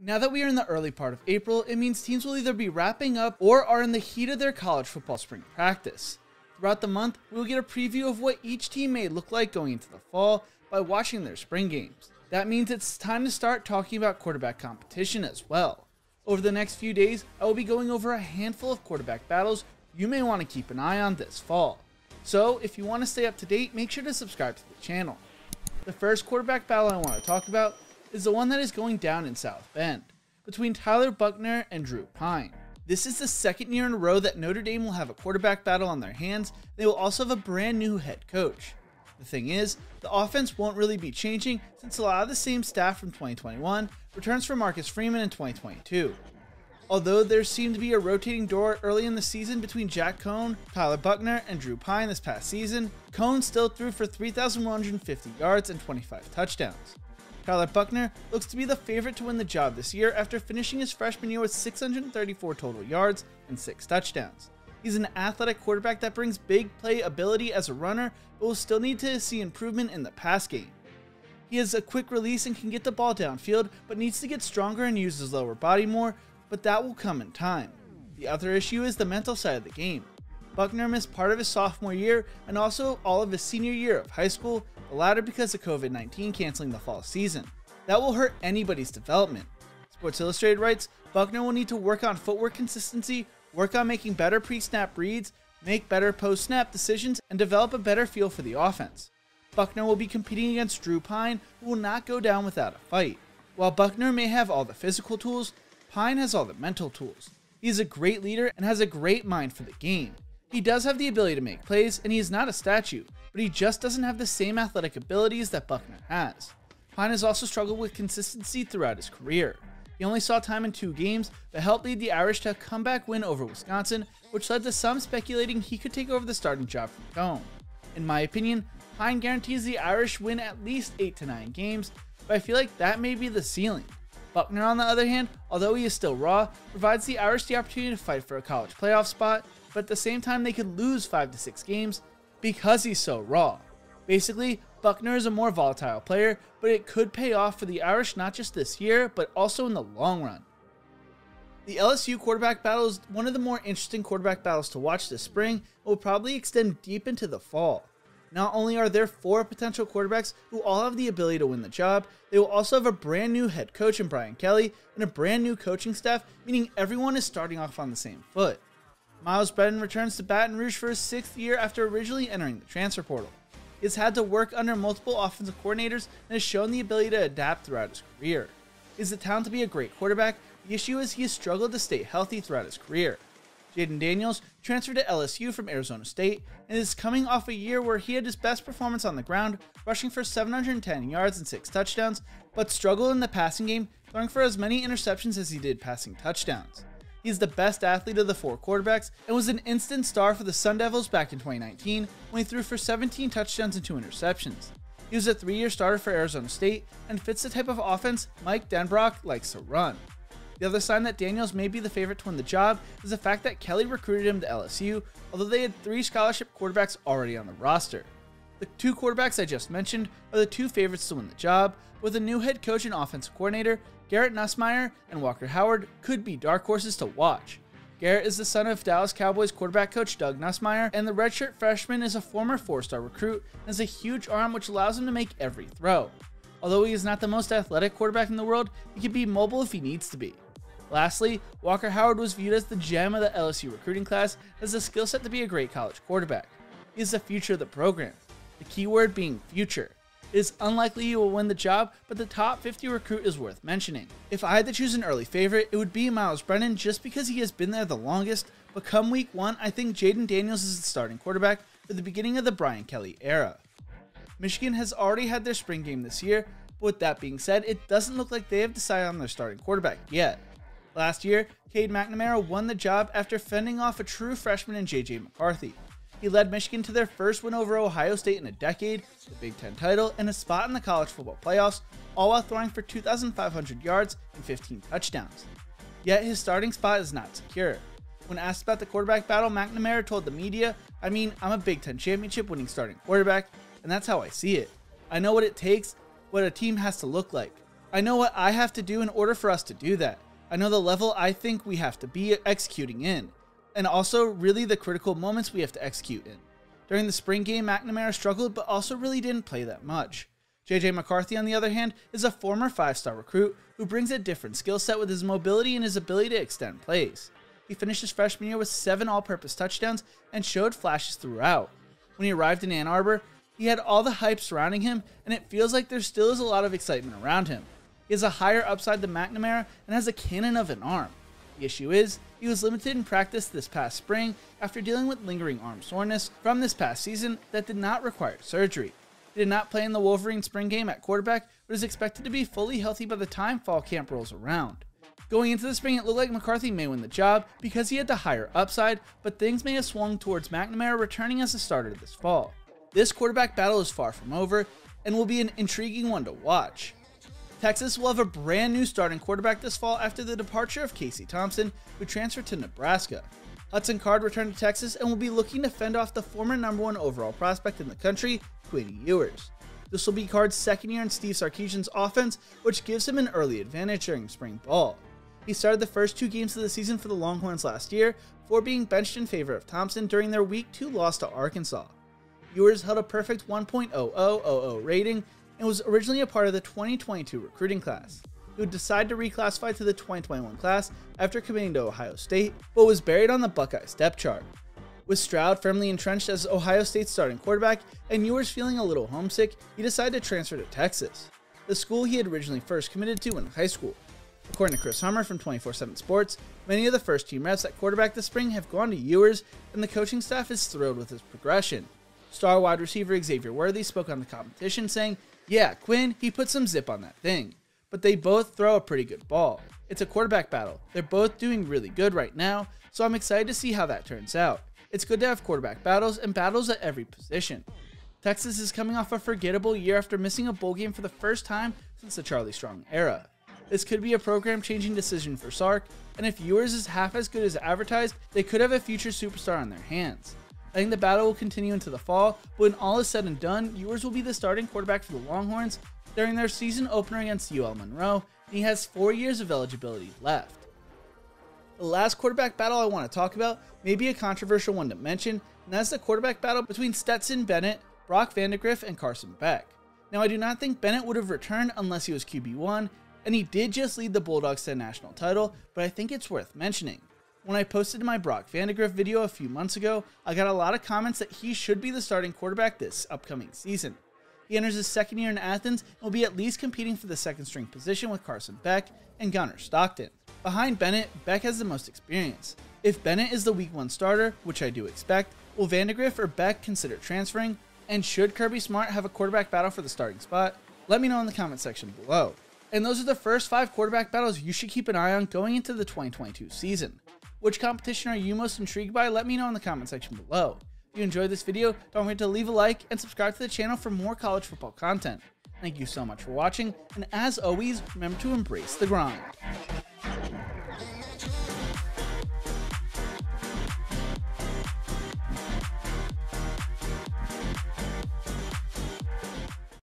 Now that we are in the early part of April, it means teams will either be wrapping up or are in the heat of their college football spring practice. Throughout the month, we will get a preview of what each team may look like going into the fall by watching their spring games. That means it's time to start talking about quarterback competition as well. Over the next few days, I will be going over a handful of quarterback battles you may want to keep an eye on this fall. So, if you want to stay up to date, make sure to subscribe to the channel. The first quarterback battle I want to talk about is the one that is going down in South Bend, between Tyler Buchner and Drew Pyne. This is the second year in a row that Notre Dame will have a quarterback battle on their hands. They will also have a brand new head coach. The thing is, the offense won't really be changing since a lot of the same staff from 2021 returns for Marcus Freeman in 2022. Although there seemed to be a rotating door early in the season between Jack Cohn, Tyler Buchner, and Drew Pyne this past season, Cohn still threw for 3,150 yards and 25 touchdowns. Tyler Buchner looks to be the favorite to win the job this year after finishing his freshman year with 634 total yards and 6 touchdowns. He's an athletic quarterback that brings big play ability as a runner, but will still need to see improvement in the pass game. He has a quick release and can get the ball downfield, but needs to get stronger and use his lower body more, but that will come in time. The other issue is the mental side of the game. Buchner missed part of his sophomore year and also all of his senior year of high school, the latter because of COVID-19 canceling the fall season. That will hurt anybody's development. Sports Illustrated writes, Buchner will need to work on footwork consistency, work on making better pre-snap reads, make better post-snap decisions, and develop a better feel for the offense. Buchner will be competing against Drew Pyne, who will not go down without a fight. While Buchner may have all the physical tools, Pyne has all the mental tools. He is a great leader and has a great mind for the game. He does have the ability to make plays, and he is not a statue, but he just doesn't have the same athletic abilities that Buchner has. Pyne has also struggled with consistency throughout his career. He only saw time in 2 games, but helped lead the Irish to a comeback win over Wisconsin, which led to some speculating he could take over the starting job from Cohn. In my opinion, Pyne guarantees the Irish win at least 8 to 9 games, but I feel like that may be the ceiling. Buchner, on the other hand, although he is still raw, provides the Irish the opportunity to fight for a college playoff spot, but at the same time they could lose 5 to 6 games because he's so raw. Basically, Buchner is a more volatile player, but it could pay off for the Irish not just this year, but also in the long run. The LSU quarterback battle is one of the more interesting quarterback battles to watch this spring and will probably extend deep into the fall. Not only are there 4 potential quarterbacks who all have the ability to win the job, they will also have a brand new head coach in Brian Kelly and a brand new coaching staff, meaning everyone is starting off on the same foot. Miles Brennan returns to Baton Rouge for his 6th year after originally entering the transfer portal. He has had to work under multiple offensive coordinators and has shown the ability to adapt throughout his career. He has the talent to be a great quarterback. The issue is he has struggled to stay healthy throughout his career. Jaden Daniels transferred to LSU from Arizona State and is coming off a year where he had his best performance on the ground, rushing for 710 yards and 6 touchdowns, but struggled in the passing game, throwing for as many interceptions as he did passing touchdowns. He's the best athlete of the 4 quarterbacks and was an instant star for the Sun Devils back in 2019 when he threw for 17 touchdowns and 2 interceptions. He was a 3-year starter for Arizona State and fits the type of offense Mike Denbrock likes to run. The other sign that Daniels may be the favorite to win the job is the fact that Kelly recruited him to LSU, although they had 3 scholarship quarterbacks already on the roster. The 2 quarterbacks I just mentioned are the 2 favorites to win the job, with a new head coach and offensive coordinator. Garrett Nussmeier and Walker Howard could be dark horses to watch. Garrett is the son of Dallas Cowboys quarterback coach Doug Nussmeier, and the redshirt freshman is a former 4-star recruit and has a huge arm which allows him to make every throw. Although he is not the most athletic quarterback in the world, he can be mobile if he needs to be. Lastly, Walker Howard was viewed as the gem of the LSU recruiting class and has the skill set to be a great college quarterback. He is the future of the program, the key word being future. It is unlikely he will win the job, but the top 50 recruit is worth mentioning. If I had to choose an early favorite, it would be Miles Brennan just because he has been there the longest, but come week 1, I think Jaden Daniels is the starting quarterback for the beginning of the Brian Kelly era. Michigan has already had their spring game this year, but with that being said, it doesn't look like they have decided on their starting quarterback yet. Last year, Cade McNamara won the job after fending off a true freshman in J.J. McCarthy. He led Michigan to their first win over Ohio State in a decade, the Big Ten title, and a spot in the college football playoffs, all while throwing for 2,500 yards and 15 touchdowns. Yet his starting spot is not secure. When asked about the quarterback battle, McNamara told the media, I'm a Big Ten championship winning starting quarterback, and that's how I see it. I know what it takes, what a team has to look like. I know what I have to do in order for us to do that. I know the level I think we have to be executing in, and also really the critical moments we have to execute in. During the spring game, McNamara struggled but also really didn't play that much. JJ McCarthy, on the other hand, is a former 5-star recruit who brings a different skill set with his mobility and his ability to extend plays. He finished his freshman year with 7 all-purpose touchdowns and showed flashes throughout. When he arrived in Ann Arbor, he had all the hype surrounding him, and it feels like there still is a lot of excitement around him. He has a higher upside than McNamara and has a cannon of an arm. The issue is, he was limited in practice this past spring after dealing with lingering arm soreness from this past season that did not require surgery. He did not play in the Wolverine spring game at quarterback, but is expected to be fully healthy by the time fall camp rolls around. Going into the spring, it looked like McCarthy may win the job because he had the higher upside, but things may have swung towards McNamara returning as a starter this fall. This quarterback battle is far from over and will be an intriguing one to watch. Texas will have a brand new starting quarterback this fall after the departure of Casey Thompson, who transferred to Nebraska. Hudson Card returned to Texas and will be looking to fend off the former #1 overall prospect in the country, Quinn Ewers. This will be Card's second year in Steve Sarkisian's offense, which gives him an early advantage during spring ball. He started the first 2 games of the season for the Longhorns last year before being benched in favor of Thompson during their Week 2 loss to Arkansas. Ewers held a perfect 1.0000 rating and was originally a part of the 2022 recruiting class. He would decide to reclassify to the 2021 class after committing to Ohio State, but was buried on the Buckeyes depth chart. With Stroud firmly entrenched as Ohio State's starting quarterback and Ewers feeling a little homesick, he decided to transfer to Texas, the school he had originally first committed to in high school. According to Chris Hummer from 24/7 Sports, many of the first-team reps at quarterback this spring have gone to Ewers, and the coaching staff is thrilled with his progression. Star wide receiver Xavier Worthy spoke on the competition saying, "Yeah, Quinn, he put some zip on that thing. But they both throw a pretty good ball. It's a quarterback battle. They're both doing really good right now, so I'm excited to see how that turns out. It's good to have quarterback battles and battles at every position." Texas is coming off a forgettable year after missing a bowl game for the first time since the Charlie Strong era. This could be a program-changing decision for Sark, and if Ewers is half as good as advertised, they could have a future superstar on their hands. I think the battle will continue into the fall, but when all is said and done, Ewers will be the starting quarterback for the Longhorns during their season opener against UL Monroe, and he has 4 years of eligibility left. The last quarterback battle I want to talk about may be a controversial one to mention, and that's the quarterback battle between Stetson Bennett, Brock Vandagriff, and Carson Beck. Now, I do not think Bennett would have returned unless he was QB1, and he did just lead the Bulldogs to a national title, but I think it's worth mentioning. When I posted my Brock Vandagriff video a few months ago, I got a lot of comments that he should be the starting quarterback this upcoming season. He enters his second year in Athens and will be at least competing for the second string position with Carson Beck and Gunnar Stockton. Behind Bennett, Beck has the most experience. If Bennett is the Week 1 starter, which I do expect, will Vandagriff or Beck consider transferring? And should Kirby Smart have a quarterback battle for the starting spot? Let me know in the comment section below. And those are the first 5 quarterback battles you should keep an eye on going into the 2022 season. Which competition are you most intrigued by? Let me know in the comment section below. If you enjoyed this video, don't forget to leave a like and subscribe to the channel for more college football content. Thank you so much for watching, and as always, remember to embrace the grind.